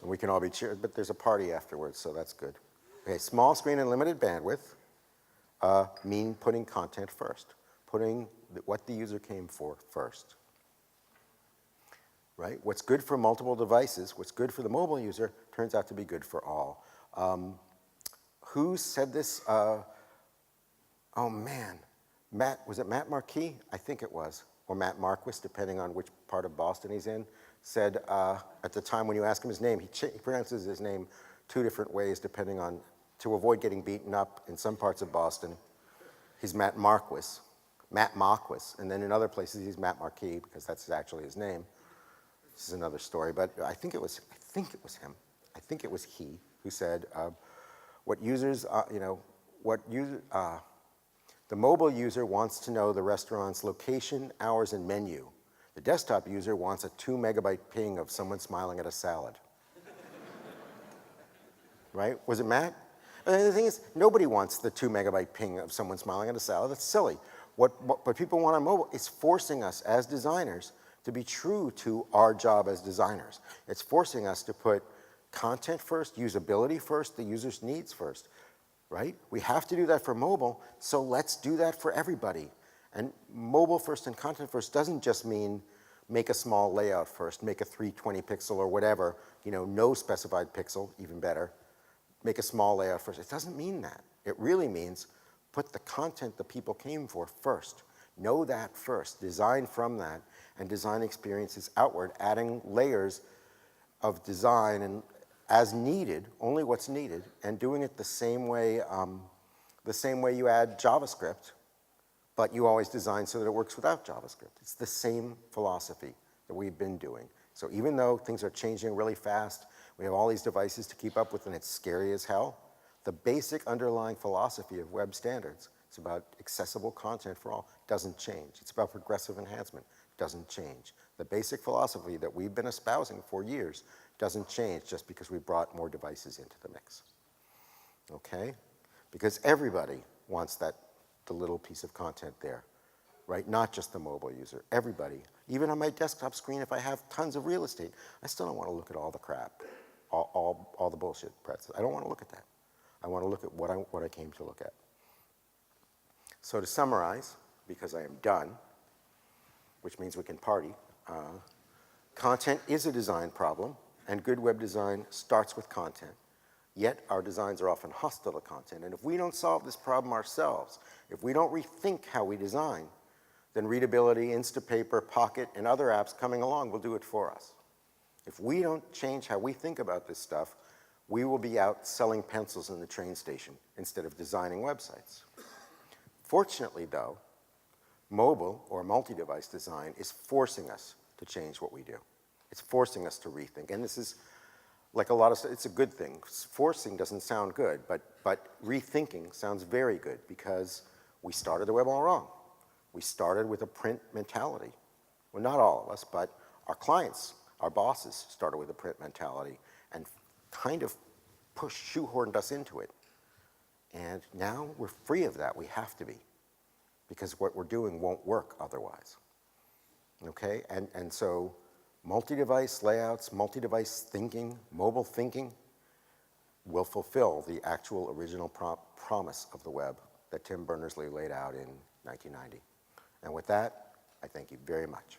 And we can all be cheered, but there's a party afterwards, so that's good. Okay, small screen and limited bandwidth mean putting content first, putting what the user came for first. Right? What's good for multiple devices, what's good for the mobile user, turns out to be good for all. Who said this? Oh man, was it Matt Marquis? I think it was. Or Matt Marquis, depending on which part of Boston he's in, said at the time when you ask him his name, he pronounces his name 2 different ways depending on, to avoid getting beaten up in some parts of Boston. He's Matt Marquis. Matt Marquis, and then in other places he's Matt Marquis because that's actually his name. This is another story, but I think it was him. I think it was he who said, what users, the mobile user wants to know the restaurant's location, hours, and menu. The desktop user wants a 2 megabyte ping of someone smiling at a salad. Right? Was it Matt? And the thing is, nobody wants the 2 megabyte ping of someone smiling at a salad. That's silly. What people want on mobile is forcing us as designers to be true to our job as designers. It's forcing us to put content first, usability first, the user's needs first, right? We have to do that for mobile, so let's do that for everybody. And mobile first and content first doesn't just mean make a small layout first, make a 320 pixel or whatever, no specified pixel, even better. Make a small layout first. It doesn't mean that. It really means put the content the people came for first. Know that first, design from that, and design experiences outward, adding layers of design and as needed, only what's needed, and doing it the same way you add JavaScript, but you always design so that it works without JavaScript. It's the same philosophy that we've been doing. So even though things are changing really fast, we have all these devices to keep up with, and it's scary as hell, the basic underlying philosophy of web standards, it's about accessible content for all, doesn't change. It's about progressive enhancement, doesn't change. The basic philosophy that we've been espousing for years doesn't change just because we brought more devices into the mix. Okay? Because everybody wants the little piece of content there, right? Not just the mobile user, everybody. Even on my desktop screen, if I have tons of real estate, I still don't want to look at all the crap, all the bullshit pretzels. I don't want to look at that. I want to look at what I came to look at. So to summarize, because I am done, which means we can party, content is a design problem, and good web design starts with content. Yet our designs are often hostile to content, and if we don't solve this problem ourselves, if we don't rethink how we design, then Readability, Instapaper, Pocket, and other apps coming along will do it for us. If we don't change how we think about this stuff, we will be out selling pencils in the train station instead of designing websites. Fortunately, though, mobile or multi-device design is forcing us to change what we do. It's forcing us to rethink, and this is like a lot of stuff, it's a good thing. Forcing doesn't sound good, but rethinking sounds very good because we started the web all wrong. We started with a print mentality. Well, not all of us, but our clients, our bosses started with a print mentality and kind of shoehorned us into it. And now we're free of that. We have to be, because what we're doing won't work otherwise. Okay, and so multi-device layouts, multi-device thinking, mobile thinking will fulfill the actual original promise of the web that Tim Berners-Lee laid out in 1990. And with that, I thank you very much.